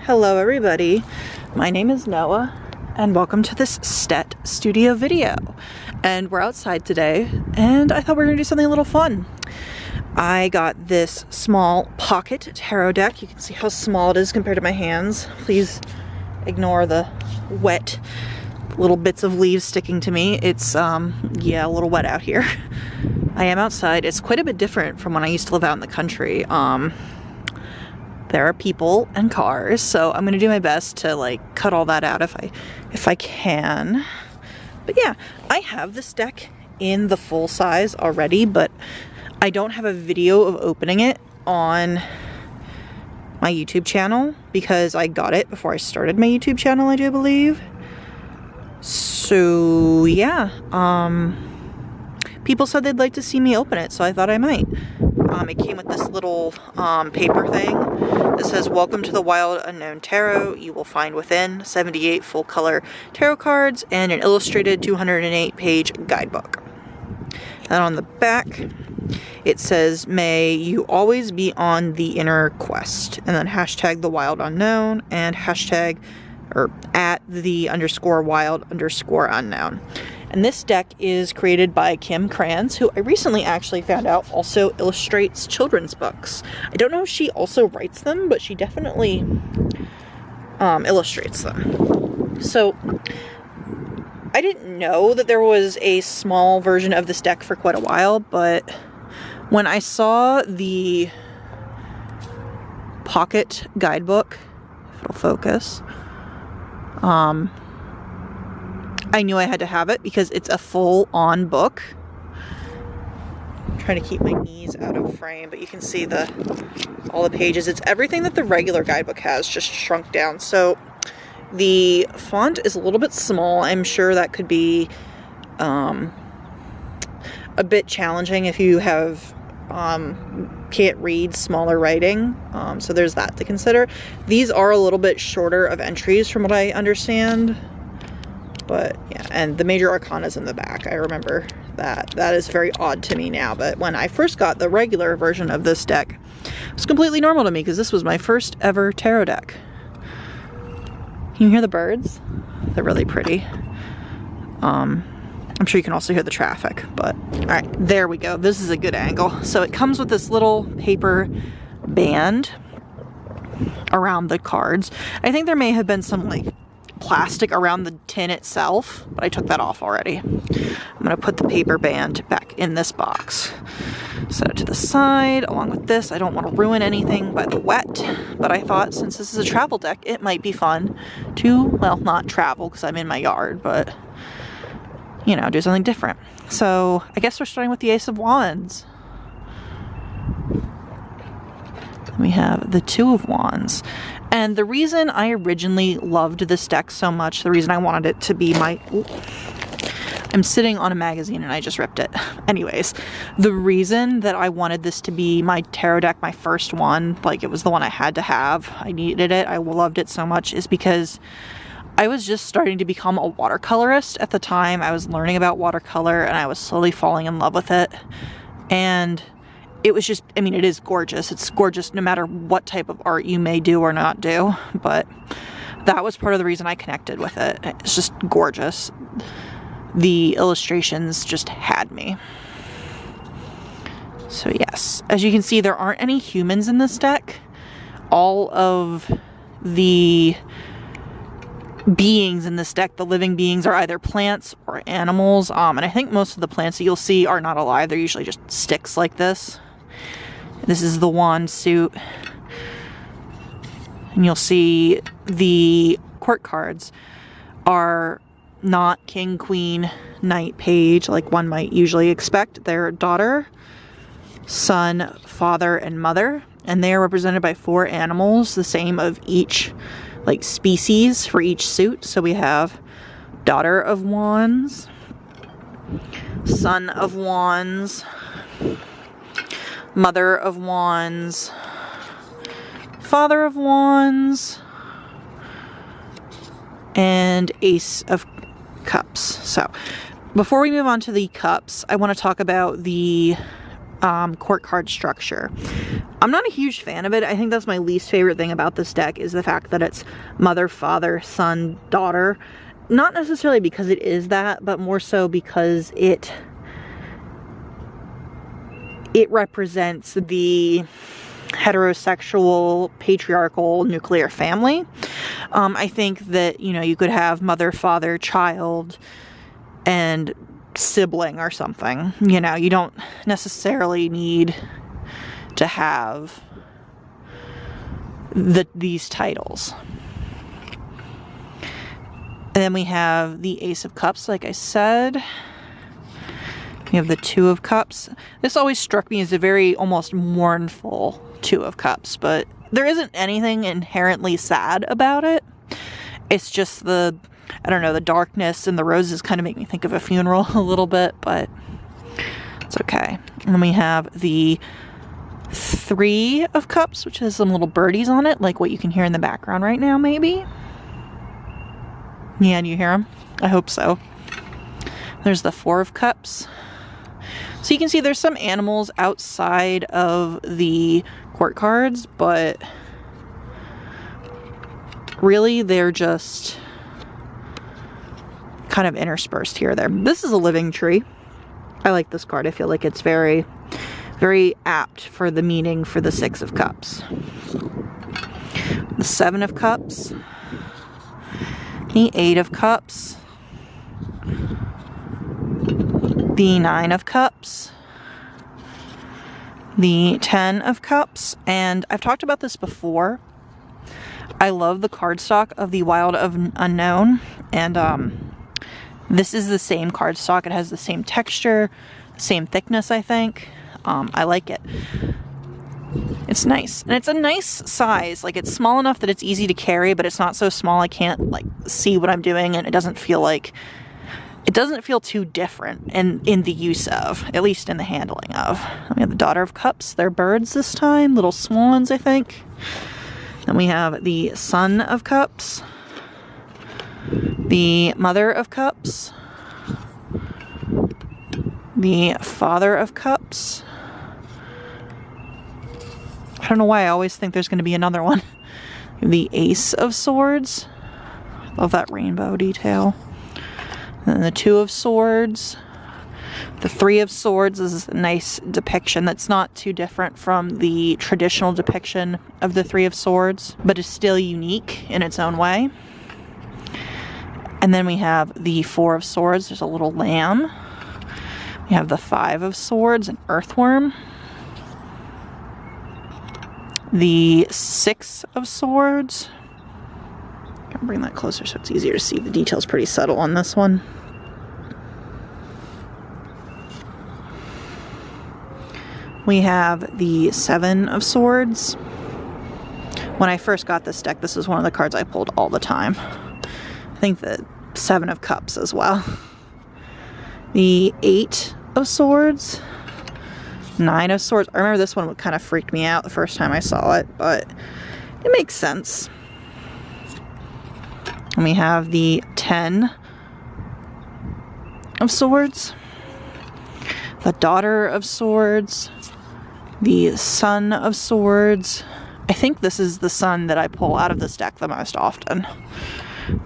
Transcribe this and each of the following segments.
Hello everybody, my name is Noah and welcome to this STET Studio video. And we're outside today and I thought we were gonna do something a little fun. I got this small pocket tarot deck. You can see how small it is compared to my hands. Please ignore the wet little bits of leaves sticking to me. It's yeah, a little wet out here. I am outside. It's quite a bit different from when I used to live out in the country. There are people and cars, so I'm gonna do my best to like cut all that out if I can. But yeah, I have this deck in the full size already, but I don't have a video of opening it on my YouTube channel because I got it before I started my YouTube channel, I do believe. So yeah, people said they'd like to see me open it, so I thought I might. It came with this little paper thing that says, "Welcome to the Wild Unknown Tarot. You will find within 78 full color tarot cards and an illustrated 208-page guidebook." And on the back, it says, "May you always be on the inner quest." And then hashtag the wild unknown and hashtag or at the _wild_unknown. And this deck is created by Kim Krans, who I recently actually found out also illustrates children's books. I don't know if she also writes them, but she definitely illustrates them. So I didn't know that there was a small version of this deck for quite a while, but when I saw the pocket guidebook, if it'll focus, I knew I had to have it because it's a full-on book. I'm trying to keep my knees out of frame, but you can see all the pages. It's everything that the regular guidebook has, just shrunk down. So the font is a little bit small. I'm sure that could be a bit challenging if you have can't read smaller writing. So there's that to consider. These are a little bit shorter of entries from what I understand. But yeah, and the major arcana is in the back. I remember that. That is very odd to me now, but when I first got the regular version of this deck, it was completely normal to me because this was my first ever tarot deck. Can you hear the birds? They're really pretty. I'm sure you can also hear the traffic, but all right, there we go. This is a good angle. So it comes with this little paper band around the cards. I think there may have been some like plastic around the tin itself, but I took that off already. I'm gonna put the paper band back in this box. Set it to the side along with this. I don't want to ruin anything by the wet, but I thought since this is a travel deck, it might be fun to, well, not travel because I'm in my yard, but you know, do something different. So I guess we're starting with the Ace of Wands. We have the Two of Wands. And the reason I originally loved this deck so much, the reason I wanted it to be my... I'm sitting on a magazine and I just ripped it. Anyways, the reason that I wanted this to be my tarot deck, my first one, like it was the one I had to have, I needed it, I loved it so much, is because I was just starting to become a watercolorist at the time. I was learning about watercolor and I was slowly falling in love with it. And it was just, I mean, it is gorgeous. It's gorgeous no matter what type of art you may do or not do, but that was part of the reason I connected with it. It's just gorgeous. The illustrations just had me. So yes, as you can see, there aren't any humans in this deck. All of the beings in this deck, the living beings, are either plants or animals. And I think most of the plants that you'll see are not alive. They're usually just sticks like this. This is the wand suit. And you'll see the court cards are not king, queen, knight, page like one might usually expect. They're daughter, son, father, and mother. And they are represented by 4 animals, the same of each like species for each suit. So we have Daughter of Wands, Son of Wands, Mother of Wands, Father of Wands, and Ace of Cups. So before we move on to the cups, I want to talk about the court card structure. I'm not a huge fan of it. I think that's my least favorite thing about this deck is the fact that it's mother, father, son, daughter. Not necessarily because it is that, but more so because it represents the heterosexual, patriarchal, nuclear family. I think that, you know, you could have mother, father, child, and sibling or something. You know, you don't necessarily need to have these titles. And then we have the Ace of Cups, like I said. We have the Two of Cups. This always struck me as a very almost mournful Two of Cups, but there isn't anything inherently sad about it. It's just the, I don't know, the darkness and the roses kind of make me think of a funeral a little bit, but it's okay. And then we have the Three of Cups, which has some little birdies on it, like what you can hear in the background right now, maybe. Yeah, do you hear them? I hope so. There's the Four of Cups. So you can see there's some animals outside of the court cards, but really they're just kind of interspersed here or there. This is a living tree. I like this card. I feel like it's very, very apt for the meaning for the Six of Cups. The Seven of Cups. The Eight of Cups. The Nine of Cups, the Ten of Cups, and I've talked about this before. I love the cardstock of the Wild of Unknown, and this is the same cardstock. It has the same texture, same thickness, I think. I like it. It's nice, and it's a nice size. Like, it's small enough that it's easy to carry, but it's not so small I can't, like, see what I'm doing, and it doesn't feel too different in the use of, at least in the handling of. We have the Daughter of Cups. They're birds this time, little swans, I think. Then we have the Son of Cups, the Mother of Cups, the Father of Cups. I don't know why I always think there's going to be another one. The Ace of Swords. Love that rainbow detail. And the Two of Swords. The Three of Swords is a nice depiction that's not too different from the traditional depiction of the Three of Swords, but is still unique in its own way. And then we have the Four of Swords. There's a little lamb. We have the Five of Swords, an earthworm. The Six of Swords. I'll bring that closer so it's easier to see. The detail's pretty subtle on this one. We have the Seven of Swords. When I first got this deck, this was one of the cards I pulled all the time. I think the Seven of Cups as well. The Eight of Swords. Nine of Swords. I remember this one kind of freaked me out the first time I saw it, but it makes sense. And we have the Ten of Swords. The Daughter of Swords. The Son of Swords. I think this is the son that I pull out of this deck the most often.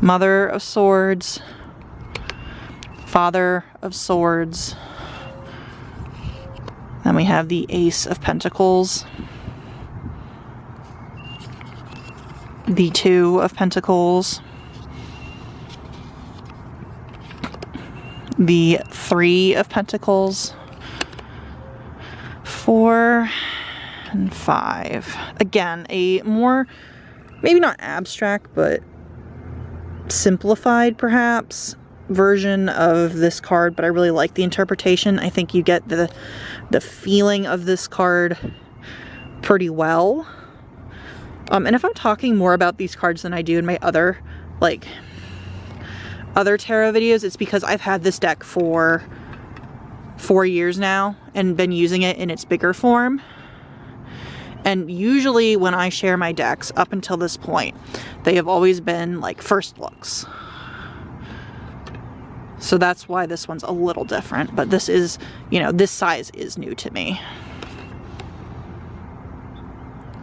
Mother of Swords. Father of Swords. Then we have the Ace of Pentacles. The Two of Pentacles. The Three of Pentacles. 4 and 5. Again, a more, maybe not abstract, but simplified perhaps version of this card, but I really like the interpretation. I think you get the feeling of this card pretty well. And if I'm talking more about these cards than I do in my other tarot videos, it's because I've had this deck for 4 years now and been using it in its bigger form. And usually when I share my decks up until this point, they have always been like first looks. So that's why this one's a little different, but this is, you know, this size is new to me.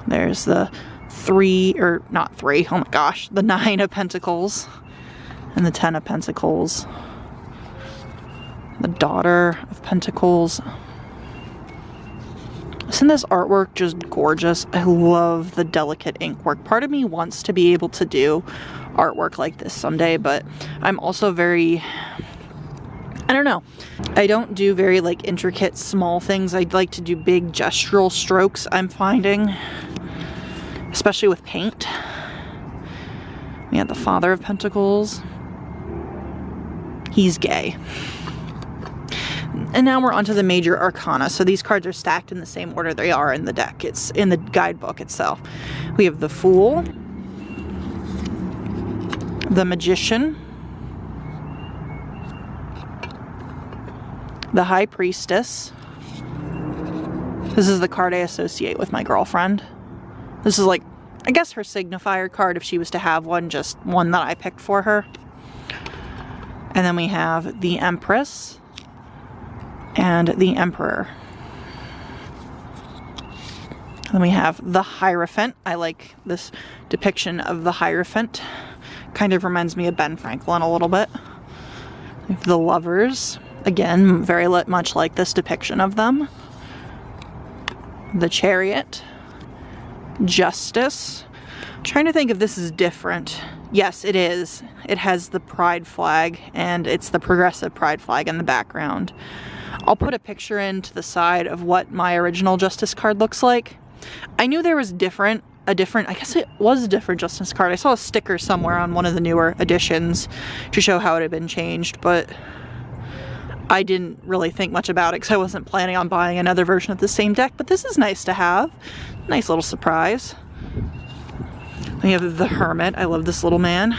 There's the 3, or not 3, oh my gosh, the 9 of Pentacles and the 10 of Pentacles. The Daughter of Pentacles. Isn't this artwork just gorgeous? I love the delicate ink work. Part of me wants to be able to do artwork like this someday, but I'm also very, I don't know. I don't do very like intricate small things. I'd like to do big gestural strokes, I'm finding, especially with paint. We have the Father of Pentacles. He's gay. And now we're onto the major arcana. So these cards are stacked in the same order they are in the deck. It's in the guidebook itself. We have the Fool, the Magician, the High Priestess. This is the card I associate with my girlfriend. This is like, I guess, her signifier card if she was to have one, just one that I picked for her. And then we have the Empress and the Emperor. Then we have the Hierophant. I like this depiction of the Hierophant. Kind of reminds me of Ben Franklin a little bit. We have the Lovers. Again, very much like this depiction of them. The Chariot. Justice. I'm trying to think if this is different. Yes, it is. It has the pride flag, and it's the progressive pride flag in the background. I'll put a picture in to the side of what my original Justice card looks like. I knew there was a different, I guess it was a different Justice card. I saw a sticker somewhere on one of the newer editions to show how it had been changed, but I didn't really think much about it because I wasn't planning on buying another version of the same deck, but this is nice to have. Nice little surprise. We have the Hermit. I love this little man.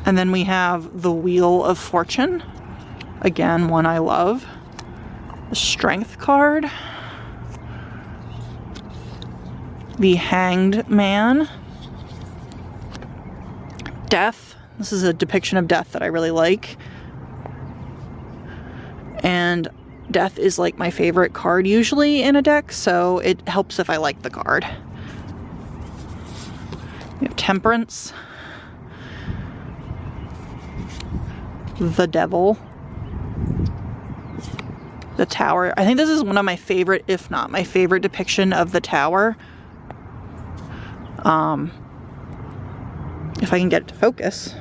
And then we have the Wheel of Fortune. Again, one I love. The Strength card. The Hanged Man. Death. This is a depiction of death that I really like. And Death is like my favorite card usually in a deck, so it helps if I like the card. We have Temperance. The Devil. The Tower. I think this is one of my favorite, if not my favorite depiction of the Tower. If I can get it to focus.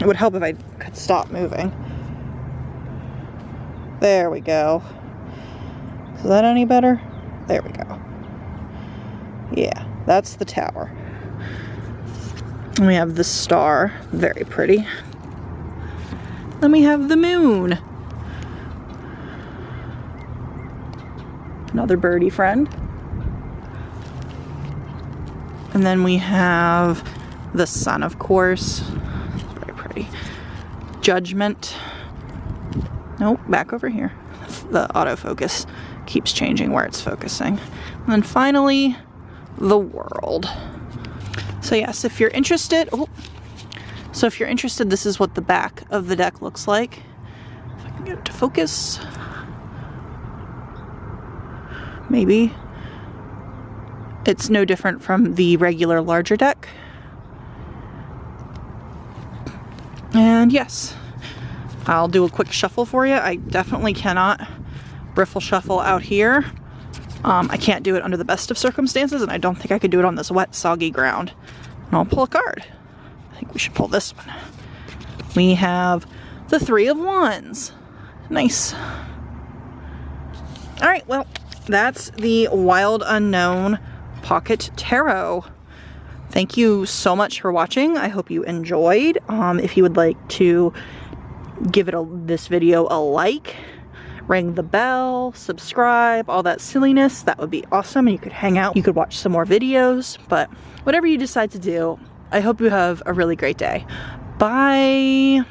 It would help if I could stop moving. There we go. Is that any better? There we go. Yeah, that's the Tower. And we have the Star, very pretty. Then we have the Moon. Another birdie friend. And then we have the Sun, of course. Very pretty. Judgment. Nope, back over here. The autofocus keeps changing where it's focusing. And then finally, the World. So yes, if you're interested, this is what the back of the deck looks like. If I can get it to focus. Maybe. It's no different from the regular larger deck. And yes, I'll do a quick shuffle for you. I definitely cannot riffle shuffle out here. I can't do it under the best of circumstances, and I don't think I could do it on this wet, soggy ground. And I'll pull a card. I think we should pull this one. We have the Three of Wands. Nice. All right, well, that's the Wild Unknown Pocket Tarot. Thank you so much for watching. I hope you enjoyed. If you would like to give this video a like, ring the bell, subscribe, all that silliness, that would be awesome. And you could hang out, you could watch some more videos, but whatever you decide to do, I hope you have a really great day. Bye.